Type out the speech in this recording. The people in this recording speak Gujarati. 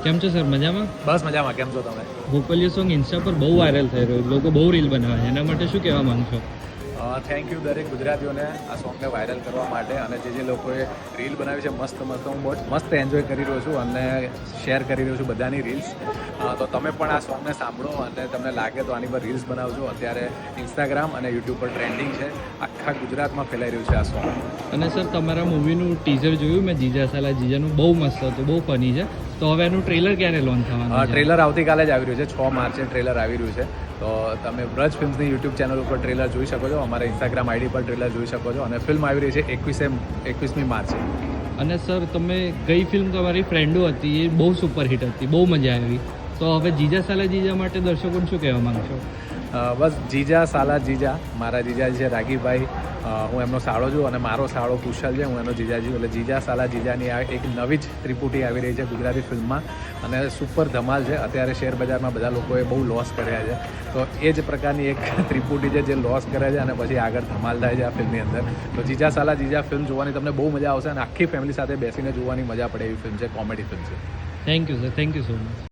કેમ છો સર, મજામાં? બસ મજામાં. કેમ છો તમે? ભોપલિયો સોંગ ઇન્સ્ટા પર બહુ વાયરલ થઈ રહ્યું, લોકો બહુ રીલ બનાવે છે, એના માટે શું કહેવા માંગશો? થેન્ક યુ દરેક ગુજરાતીઓને આ સોંગને વાયરલ કરવા માટે, અને જે લોકોએ રીલ બનાવી છે મસ્ત મસ્ત, હું બહુ મસ્ત એન્જોય કરી રહ્યો છું અને શેર કરી રહ્યો છું બધાની રીલ્સ. તો તમે પણ આ સોંગને સાંભળો અને તમને લાગે તો આની પર રીલ્સ બનાવજો. અત્યારે ઇન્સ્ટાગ્રામ અને યુટ્યુબ પર ટ્રેન્ડિંગ છે, આખા ગુજરાતમાં ફેલાઈ રહ્યું છે આ સોંગ. અને સર, તમારા મૂવીનું ટીઝર જોયું મેં, જીજા સાલા જીજાનું, બહુ મસ્ત હતું, બહુ ફની છે. તો હવે એનું ટ્રેલર ક્યારે લોન્ચ થવાનું છે? ટ્રેલર આવતીકાલે જ આવી રહ્યું છે, 6 માર્ચે ટ્રેલર આવી રહ્યું છે. તો તમે બ્રજ ફિલ્મ્સની યુટ્યુબ ચેનલ ઉપર ટ્રેલર જોઈ શકો છો, અમારા ઇન્સ્ટાગ્રામ આઈડી પર ટ્રેલર જોઈ શકો છો, અને ફિલ્મ આવી રહી છે 21મી માર્ચે. અને સર, તમે ગઈ ફિલ્મ તમારી ફ્રેન્ડો હતી, એ બહુ સુપરહિટ હતી, બહુ મજા આવી. તો હવે જીજા સાલા જીજા માટે દર્શકોને શું કહેવા માંગશો? બસ જીજા સાલા જીજા, મારા જીજાજી છે રાગીભાઈ, હું એમનો સાળો છું, અને મારો સાળો કુશલ છે, હું એનો જીજાજી. એટલે જીજા સાલા જીજાની આ એક નવી જ ત્રિપુટી આવી રહી છે ગુજરાતી ફિલ્મમાં, અને સુપર ધમાલ છે. અત્યારે શેર બજારમાં બધા લોકોએ બહુ લોસ કર્યા છે, તો એ જ પ્રકારની એક ત્રિપુટી છે જે લોસ કરે છે અને પછી આગળ ધમાલ થાય છે આ ફિલ્મની અંદર. તો જીજા સાલા જીજા ફિલ્મ જોવાની તમને બહુ મજા આવશે, અને આખી ફેમિલી સાથે બેસીને જોવાની મજા પડે એવી ફિલ્મ છે, કોમેડી ફિલ્મ છે. Thank you sir, thank you so much.